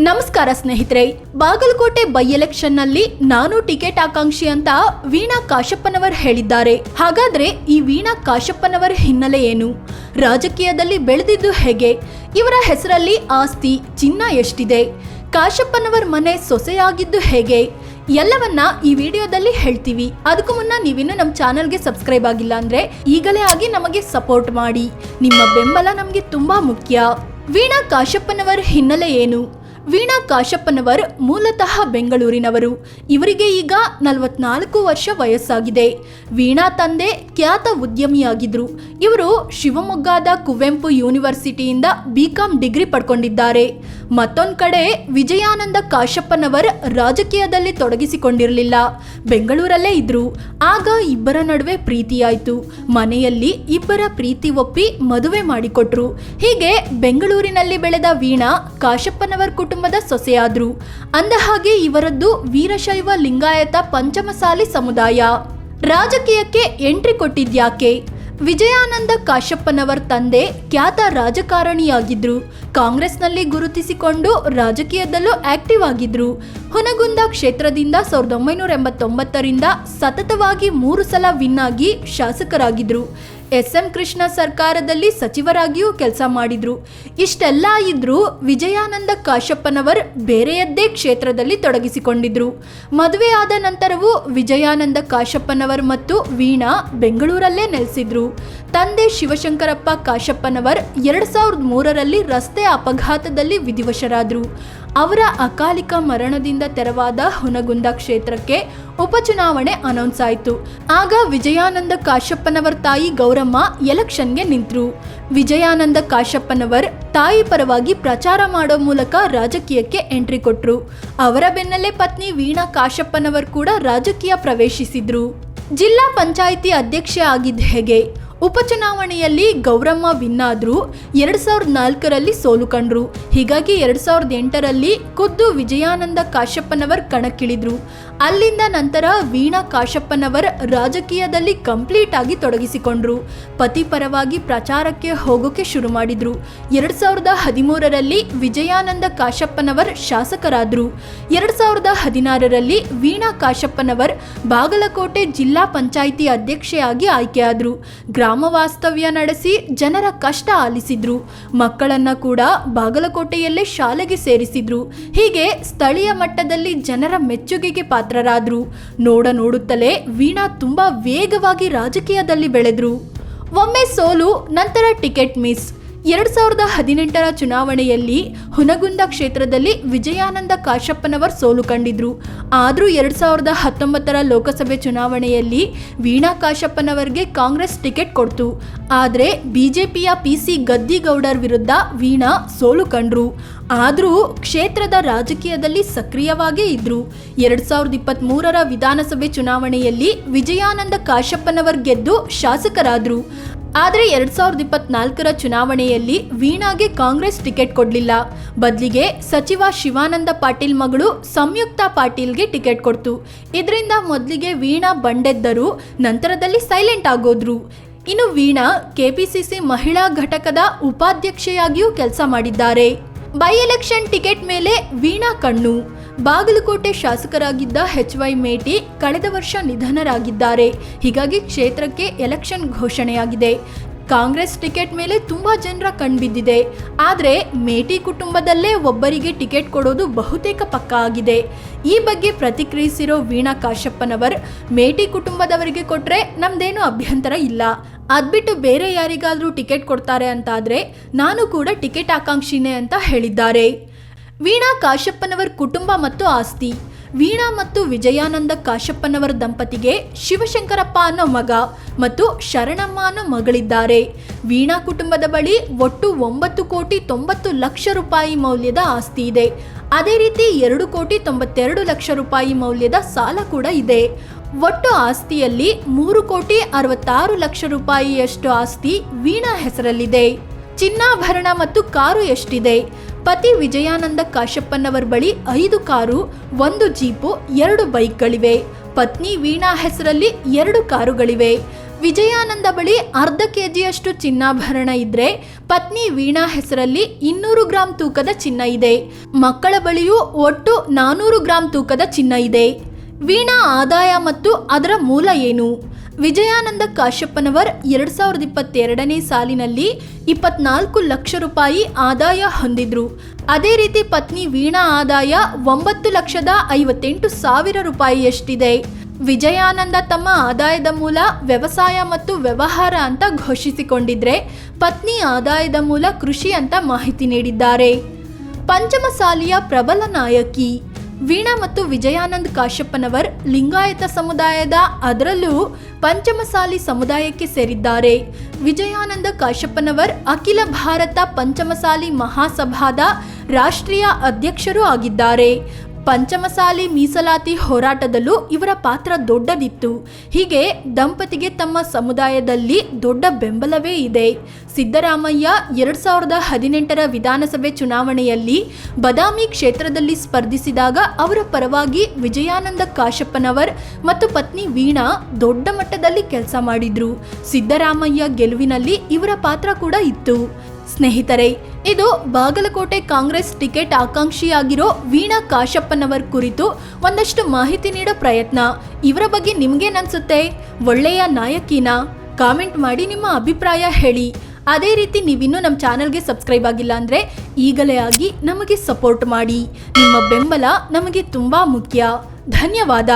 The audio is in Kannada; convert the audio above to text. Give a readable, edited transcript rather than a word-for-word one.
ನಮಸ್ಕಾರ ಸ್ನೇಹಿತರೆ, ಬಾಗಲಕೋಟೆ ಬೈ ಎಲೆಕ್ಷನ್ ನಲ್ಲಿ ನಾನು ಟಿಕೆಟ್ ಆಕಾಂಕ್ಷಿ ಅಂತ ವೀಣಾ ಕಾಶಪ್ಪನವರ್ ಹೇಳಿದ್ದಾರೆ. ಹಾಗಾದ್ರೆ ಈ ವೀಣಾ ಕಾಶಪ್ಪನವರ ಹಿನ್ನೆಲೆ ಏನು? ರಾಜಕೀಯದಲ್ಲಿ ಬೆಳೆದಿದ್ದು ಹೇಗೆ? ಇವರ ಹೆಸರಲ್ಲಿ ಆಸ್ತಿ ಚಿನ್ನ ಎಷ್ಟಿದೆ? ಕಾಶಪ್ಪನವರ್ ಮನೆ ಸೊಸೆಯಾಗಿದ್ದು ಹೇಗೆ? ಎಲ್ಲವನ್ನ ಈ ವಿಡಿಯೋದಲ್ಲಿ ಹೇಳ್ತೀವಿ. ಅದಕ್ಕೂ ಮುನ್ನ ನೀವಿನ್ನು ನಮ್ಮ ಚಾನೆಲ್ಗೆ ಸಬ್ಸ್ಕ್ರೈಬ್ ಆಗಿಲ್ಲ ಅಂದ್ರೆ ಈಗಲೇ ಆಗಿ ನಮಗೆ ಸಪೋರ್ಟ್ ಮಾಡಿ. ನಿಮ್ಮ ಬೆಂಬಲ ನಮಗೆ ತುಂಬಾ ಮುಖ್ಯ. ವೀಣಾ ಕಾಶಪ್ಪನವರ ಹಿನ್ನೆಲೆ ಏನು? ವೀಣಾ ಕಾಶಪ್ಪನವರ್ ಮೂಲತಃ ಬೆಂಗಳೂರಿನವರು. ಇವರಿಗೆ ಈಗ 44 ವರ್ಷ ವಯಸ್ಸಾಗಿದೆ. ವೀಣಾ ತಂದೆ ಖ್ಯಾತ ಉದ್ಯಮಿಯಾಗಿದ್ರು. ಇವರು ಶಿವಮೊಗ್ಗದ ಕುವೆಂಪು ಯೂನಿವರ್ಸಿಟಿಯಿಂದ ಬಿಕಾಂ ಡಿಗ್ರಿ ಪಡ್ಕೊಂಡಿದ್ದಾರೆ. ಮತ್ತೊಂದು ಕಡೆ ವಿಜಯಾನಂದ ಕಾಶಪ್ಪನವರ್ ರಾಜಕೀಯದಲ್ಲಿ ತೊಡಗಿಸಿಕೊಂಡಿರಲಿಲ್ಲ, ಬೆಂಗಳೂರಲ್ಲೇ ಇದ್ರು. ಆಗ ಇಬ್ಬರ ನಡುವೆ ಪ್ರೀತಿಯಾಯಿತು. ಮನೆಯಲ್ಲಿ ಇಬ್ಬರ ಪ್ರೀತಿ ಒಪ್ಪಿ ಮದುವೆ ಮಾಡಿಕೊಟ್ರು. ಹೀಗೆ ಬೆಂಗಳೂರಿನಲ್ಲಿ ಬೆಳೆದ ವೀಣಾ ಕಾಶಪ್ಪನವರ್ ಕುಟುಂಬದ ಸೊಸೆಯಾದ್ರು. ಅಂದಹಾಗೆ ಇವರದ್ದು ವೀರಶೈವ ಲಿಂಗಾಯತ ಪಂಚಮಸಾಲಿ ಸಮುದಾಯ. ರಾಜಕೀಯಕ್ಕೆ ಎಂಟ್ರಿ ಕೊಟ್ಟಿದ್ಯಾಕೆ? ವಿಜಯಾನಂದ ಕಾಶಪ್ಪನವರ್ ತಂದೆ ಖ್ಯಾತ ರಾಜಕಾರಣಿಯಾಗಿದ್ರು. ಕಾಂಗ್ರೆಸ್ನಲ್ಲಿ ಗುರುತಿಸಿಕೊಂಡು ರಾಜಕೀಯದಲ್ಲೂ ಆಕ್ಟಿವ್ ಆಗಿದ್ರು. ಹುನಗುಂದ ಕ್ಷೇತ್ರದಿಂದ 1989ರಿಂದ ಸತತವಾಗಿ 3 ಸಲ ವಿನ್ ಆಗಿ ಶಾಸಕರಾಗಿದ್ರು. ಎಸ್.ಎಂ. ಕೃಷ್ಣ ಸರ್ಕಾರದಲ್ಲಿ ಸಚಿವರಾಗಿಯೂ ಕೆಲಸ ಮಾಡಿದ್ರು. ಇಷ್ಟೆಲ್ಲ ಇದ್ರೂ ವಿಜಯಾನಂದ ಕಾಶಪ್ಪನವರ್ ಬೇರೆಯದ್ದೇ ಕ್ಷೇತ್ರದಲ್ಲಿ ತೊಡಗಿಸಿಕೊಂಡಿದ್ರು. ಮದುವೆ ಆದ ನಂತರವೂ ವಿಜಯಾನಂದ ಕಾಶಪ್ಪನವರ್ ಮತ್ತು ವೀಣಾ ಬೆಂಗಳೂರಲ್ಲೇ ನೆಲೆಸಿದ್ರು. ತಂದೆ ಶಿವಶಂಕರಪ್ಪ ಕಾಶಪ್ಪನವರ್ 2003ರಲ್ಲಿ ರಸ್ತೆ ಅಪಘಾತದಲ್ಲಿ ವಿಧಿವಶರಾದ್ರು. ಅವರ ಅಕಾಲಿಕ ಮರಣದಿಂದ ತೆರವಾದ ಹುನಗುಂದ ಕ್ಷೇತ್ರಕ್ಕೆ ಉಪಚುನಾವಣೆ ಅನೌನ್ಸ್ ಆಯಿತು. ಆಗ ವಿಜಯಾನಂದ ಕಾಶಪ್ಪನವರ್ ತಾಯಿ ಗೌರಮ್ಮ ಎಲೆಕ್ಷನ್ಗೆ ನಿಂತರು. ವಿಜಯಾನಂದ ಕಾಶಪ್ಪನವರ್ ತಾಯಿ ಪರವಾಗಿ ಪ್ರಚಾರ ಮಾಡೋ ಮೂಲಕ ರಾಜಕೀಯಕ್ಕೆ ಎಂಟ್ರಿ ಕೊಟ್ರು. ಅವರ ಬೆನ್ನಲ್ಲೇ ಪತ್ನಿ ವೀಣಾ ಕಾಶಪ್ಪನವರ್ ಕೂಡ ರಾಜಕೀಯ ಪ್ರವೇಶಿಸಿದ್ರು. ಜಿಲ್ಲಾ ಪಂಚಾಯಿತಿ ಅಧ್ಯಕ್ಷೆ ಆಗಿದ್ದ ಹೇಗೆ? ಉಪಚುನಾವಣೆಯಲ್ಲಿ ಗೌರಮ್ಮ ವಿನ್ ಆದ್ರು. 2004ರಲ್ಲಿ ಸೋಲು ಕಂಡ್ರು. ಹೀಗಾಗಿ 2008ರಲ್ಲಿ ಖುದ್ದು ವಿಜಯಾನಂದ ಕಾಶಪ್ಪನವರ್ ಕಣಕ್ಕಿಳಿದ್ರು. ಅಲ್ಲಿಂದ ನಂತರ ವೀಣಾ ಕಾಶಪ್ಪನವರ್ ರಾಜಕೀಯದಲ್ಲಿ ಕಂಪ್ಲೀಟ್ ಆಗಿ ತೊಡಗಿಸಿಕೊಂಡ್ರು. ಪತಿ ಪರವಾಗಿ ಪ್ರಚಾರಕ್ಕೆ ಹೋಗೋಕೆ ಶುರು ಮಾಡಿದ್ರು. 2013ರಲ್ಲಿ ವಿಜಯಾನಂದ ಕಾಶಪ್ಪನವರ್ ಶಾಸಕರಾದ್ರು. 2016ರಲ್ಲಿ ವೀಣಾ ಕಾಶಪ್ಪನವರ್ ಬಾಗಲಕೋಟೆ ಜಿಲ್ಲಾ ಪಂಚಾಯಿತಿ ಅಧ್ಯಕ್ಷೆಯಾಗಿ ಆಯ್ಕೆಯಾದ್ರು. ಗ್ರಾಮ ವಾಸ್ತವ್ಯ ನಡೆಸಿ ಜನರ ಕಷ್ಟ ಆಲಿಸಿದ್ರು. ಮಕ್ಕಳನ್ನ ಕೂಡ ಬಾಗಲಕೋಟೆಯಲ್ಲೇ ಶಾಲೆಗೆ ಸೇರಿಸಿದ್ರು. ಹೀಗೆ ಸ್ಥಳೀಯ ಮಟ್ಟದಲ್ಲಿ ಜನರ ಮೆಚ್ಚುಗೆಗೆ ಪಾತ್ರರಾದ್ರು. ನೋಡುತ್ತಲೇ ವೀಣಾ ತುಂಬಾ ವೇಗವಾಗಿ ರಾಜಕೀಯದಲ್ಲಿ ಬೆಳೆದ್ರು. ಒಮ್ಮೆ ಸೋಲು, ನಂತರ ಟಿಕೆಟ್ ಮಿಸ್. 2018ರ ಚುನಾವಣೆಯಲ್ಲಿ ಹುನಗುಂದ ಕ್ಷೇತ್ರದಲ್ಲಿ ವಿಜಯಾನಂದ ಕಾಶಪ್ಪನವರ್ ಸೋಲು ಕಂಡಿದ್ರು. ಆದರೂ 2019ರ ಲೋಕಸಭೆ ಚುನಾವಣೆಯಲ್ಲಿ ವೀಣಾ ಕಾಶಪ್ಪನವರ್ಗೆ ಕಾಂಗ್ರೆಸ್ ಟಿಕೆಟ್ ಕೊಡ್ತು. ಆದರೆ ಬಿಜೆಪಿಯ PC ಗದ್ದಿಗೌಡರ್ ವಿರುದ್ಧ ವೀಣಾ ಸೋಲು ಕಂಡ್ರು. ಆದರೂ ಕ್ಷೇತ್ರದ ರಾಜಕೀಯದಲ್ಲಿ ಸಕ್ರಿಯವಾಗೇ ಇದ್ರು. 2023ರ ವಿಧಾನಸಭೆ ಚುನಾವಣೆಯಲ್ಲಿ ವಿಜಯಾನಂದ ಕಾಶಪ್ಪನವರ್ ಗೆದ್ದು ಶಾಸಕರಾದ್ರು. ಆದರೆ 2024ರ ಚುನಾವಣೆಯಲ್ಲಿ ವೀಣಾಗೆ ಕಾಂಗ್ರೆಸ್ ಟಿಕೆಟ್ ಕೊಡಲಿಲ್ಲ. ಬದಲಿಗೆ ಸಚಿವ ಶಿವಾನಂದ ಪಾಟೀಲ್ ಮಗಳು ಸಂಯುಕ್ತಾ ಪಾಟೀಲ್ಗೆ ಟಿಕೆಟ್ ಕೊಡ್ತು. ಇದರಿಂದ ಮೊದಲಿಗೆ ವೀಣಾ ಬಂಡೆದ್ದರು, ನಂತರದಲ್ಲಿ ಸೈಲೆಂಟ್ ಆಗೋದ್ರು. ಇನ್ನು ವೀಣಾ ಕೆಪಿಸಿಸಿ ಮಹಿಳಾ ಘಟಕದ ಉಪಾಧ್ಯಕ್ಷೆಯಾಗಿಯೂ ಕೆಲಸ ಮಾಡಿದ್ದಾರೆ. ಬೈ ಎಲೆಕ್ಷನ್ ಟಿಕೆಟ್ ಮೇಲೆ ವೀಣಾ ಕಣ್ಣು. ಬಾಗಲಕೋಟೆ ಶಾಸಕರಾಗಿದ್ದ HY ಮೇಟಿ ಕಳೆದ ವರ್ಷ ನಿಧನರಾಗಿದ್ದಾರೆ. ಹೀಗಾಗಿ ಕ್ಷೇತ್ರಕ್ಕೆ ಎಲೆಕ್ಷನ್ ಘೋಷಣೆಯಾಗಿದೆ. ಕಾಂಗ್ರೆಸ್ ಟಿಕೆಟ್ ಮೇಲೆ ತುಂಬಾ ಜನರ ಕಣ್ಬಿದ್ದಿದೆ. ಆದರೆ ಮೇಟಿ ಕುಟುಂಬದಲ್ಲೇ ಒಬ್ಬರಿಗೆ ಟಿಕೆಟ್ ಕೊಡೋದು ಬಹುತೇಕ ಪಕ್ಕಾ ಆಗಿದೆ. ಈ ಬಗ್ಗೆ ಪ್ರತಿಕ್ರಿಯಿಸಿರೋ ವೀಣಾ ಕಾಶಪ್ಪನವರ್, ಮೇಟಿ ಕುಟುಂಬದವರಿಗೆ ಕೊಟ್ರೆ ನಮ್ದೇನು ಅಭ್ಯಂತರ ಇಲ್ಲ, ಅದ್ಬಿಟ್ಟು ಬೇರೆ ಯಾರಿಗಾದ್ರೂ ಟಿಕೆಟ್ ಕೊಡ್ತಾರೆ ಅಂತಾದ್ರೆ ನಾನು ಕೂಡ ಟಿಕೆಟ್ ಆಕಾಂಕ್ಷಿನೇ ಅಂತ ಹೇಳಿದ್ದಾರೆ. ವೀಣಾ ಕಾಶಪ್ಪನವರ್ ಕುಟುಂಬ ಮತ್ತು ಆಸ್ತಿ. ವೀಣಾ ಮತ್ತು ವಿಜಯಾನಂದ ಕಾಶಪ್ಪನವರ ದಂಪತಿಗೆ ಶಿವಶಂಕರಪ್ಪ ಅನ್ನೋ ಮಗ ಮತ್ತು ಶರಣಮ್ಮ ಅನ್ನೋ ಮಗಳಿದ್ದಾರೆ. ವೀಣಾ ಕುಟುಂಬದ ಬಳಿ ಒಟ್ಟು 9,90,00,000 ರೂಪಾಯಿ ಮೌಲ್ಯದ ಆಸ್ತಿ ಇದೆ. ಅದೇ ರೀತಿ 2,92,00,000 ರೂಪಾಯಿ ಮೌಲ್ಯದ ಸಾಲ ಕೂಡ ಇದೆ. ಒಟ್ಟು ಆಸ್ತಿಯಲ್ಲಿ 3,66,00,000 ರೂಪಾಯಿಯಷ್ಟು ಆಸ್ತಿ ವೀಣಾ ಹೆಸರಲ್ಲಿದೆ. ಚಿನ್ನಾಭರಣ ಮತ್ತು ಕಾರು ಎಷ್ಟಿದೆ? ಪತಿ ವಿಜಯಾನಂದ ಕಾಶಪ್ಪನವರ್ ಬಳಿ 5 ಕಾರು, 1 ಜೀಪು, 2 ಬೈಕ್ಗಳಿವೆ. ಪತ್ನಿ ವೀಣಾ ಹೆಸರಲ್ಲಿ 2 ಕಾರುಗಳಿವೆ. ವಿಜಯಾನಂದ ಬಳಿ ಅರ್ಧ ಕೆಜಿಯಷ್ಟು ಚಿನ್ನಾಭರಣ ಇದ್ರೆ ಪತ್ನಿ ವೀಣಾ ಹೆಸರಲ್ಲಿ 200 ಗ್ರಾಂ ತೂಕದ ಚಿನ್ನ ಇದೆ. ಮಕ್ಕಳ ಬಳಿಯೂ ಒಟ್ಟು 400 ಗ್ರಾಂ ತೂಕದ ಚಿನ್ನ ಇದೆ. ವೀಣಾ ಆದಾಯ ಮತ್ತು ಅದರ ಮೂಲ ಏನು? ವಿಜಯಾನಂದ ಕಾಶ್ಯಪ್ಪನವರ್ 2022ನೇ ಸಾಲಿನಲ್ಲಿ 24 ಲಕ್ಷ ರೂಪಾಯಿ ಆದಾಯ ಹೊಂದಿದ್ರು. ಅದೇ ರೀತಿ ಪತ್ನಿ ವೀಣಾ ಆದಾಯ 9,58,000 ರೂಪಾಯಿಯಷ್ಟಿದೆ. ವಿಜಯಾನಂದ ತಮ್ಮ ಆದಾಯದ ಮೂಲ ವ್ಯವಸಾಯ ಮತ್ತು ವ್ಯವಹಾರ ಅಂತ ಘೋಷಿಸಿಕೊಂಡಿದ್ರೆ, ಪತ್ನಿ ಆದಾಯದ ಮೂಲ ಕೃಷಿ ಅಂತ ಮಾಹಿತಿ ನೀಡಿದ್ದಾರೆ. ಪಂಚಮಸಾಲಿಯ ಪ್ರಬಲ ನಾಯಕಿ ವೀಣಾ ಮತ್ತು ವಿಜಯಾನಂದ್ ಕಾಶ್ಯಪ್ಪನವರ್ ಲಿಂಗಾಯತ ಸಮುದಾಯದ, ಅದರಲ್ಲೂ ಪಂಚಮಸಾಲಿ ಸಮುದಾಯಕ್ಕೆ ಸೇರಿದ್ದಾರೆ. ವಿಜಯಾನಂದ ಕಾಶ್ಯಪ್ಪನವರ್ ಅಖಿಲ ಭಾರತ ಪಂಚಮಸಾಲಿ ಮಹಾಸಭಾದ ರಾಷ್ಟ್ರೀಯ ಅಧ್ಯಕ್ಷರೂ ಆಗಿದ್ದಾರೆ. ಪಂಚಮಸಾಲಿ ಮೀಸಲಾತಿ ಹೋರಾಟದಲ್ಲೂ ಇವರ ಪಾತ್ರ ದೊಡ್ಡದಿತ್ತು. ಹೀಗೆ ದಂಪತಿಗೆ ತಮ್ಮ ಸಮುದಾಯದಲ್ಲಿ ದೊಡ್ಡ ಬೆಂಬಲವೇ ಇದೆ. ಸಿದ್ದರಾಮಯ್ಯ 2018ರ ವಿಧಾನಸಭೆ ಚುನಾವಣೆಯಲ್ಲಿ ಬದಾಮಿ ಕ್ಷೇತ್ರದಲ್ಲಿ ಸ್ಪರ್ಧಿಸಿದಾಗ ಅವರ ಪರವಾಗಿ ವಿಜಯಾನಂದ ಕಾಶ್ಯಪ್ಪನವರ್ ಮತ್ತು ಪತ್ನಿ ವೀಣಾ ದೊಡ್ಡ ಮಟ್ಟದಲ್ಲಿ ಕೆಲಸ ಮಾಡಿದ್ರು. ಸಿದ್ದರಾಮಯ್ಯ ಗೆಲುವಿನಲ್ಲಿ ಇವರ ಪಾತ್ರ ಕೂಡ ಇತ್ತು. ಸ್ನೇಹಿತರೆ, ಇದು ಬಾಗಲಕೋಟೆ ಕಾಂಗ್ರೆಸ್ ಟಿಕೆಟ್ ಆಕಾಂಕ್ಷಿಯಾಗಿರೋ ವೀಣಾ ಕಾಶ್ಯಪ್ಪನವರ್ ಕುರಿತು ಒಂದಷ್ಟು ಮಾಹಿತಿ ನೀಡೋ ಪ್ರಯತ್ನ. ಇವರ ಬಗ್ಗೆ ನಿಮ್ಗೇನನ್ಸುತ್ತೆ? ಒಳ್ಳೆಯ ನಾಯಕಿನಾ? ಕಾಮೆಂಟ್ ಮಾಡಿ ನಿಮ್ಮ ಅಭಿಪ್ರಾಯ ಹೇಳಿ. ಅದೇ ರೀತಿ ನೀವಿನ್ನೂ ನಮ್ಮ ಚಾನಲ್ಗೆ ಸಬ್ಸ್ಕ್ರೈಬ್ ಆಗಿಲ್ಲ ಅಂದರೆ ಈಗಲೇ ಆಗಿ ನಮಗೆ ಸಪೋರ್ಟ್ ಮಾಡಿ. ನಿಮ್ಮ ಬೆಂಬಲ ನಮಗೆ ತುಂಬ ಮುಖ್ಯ. ಧನ್ಯವಾದ.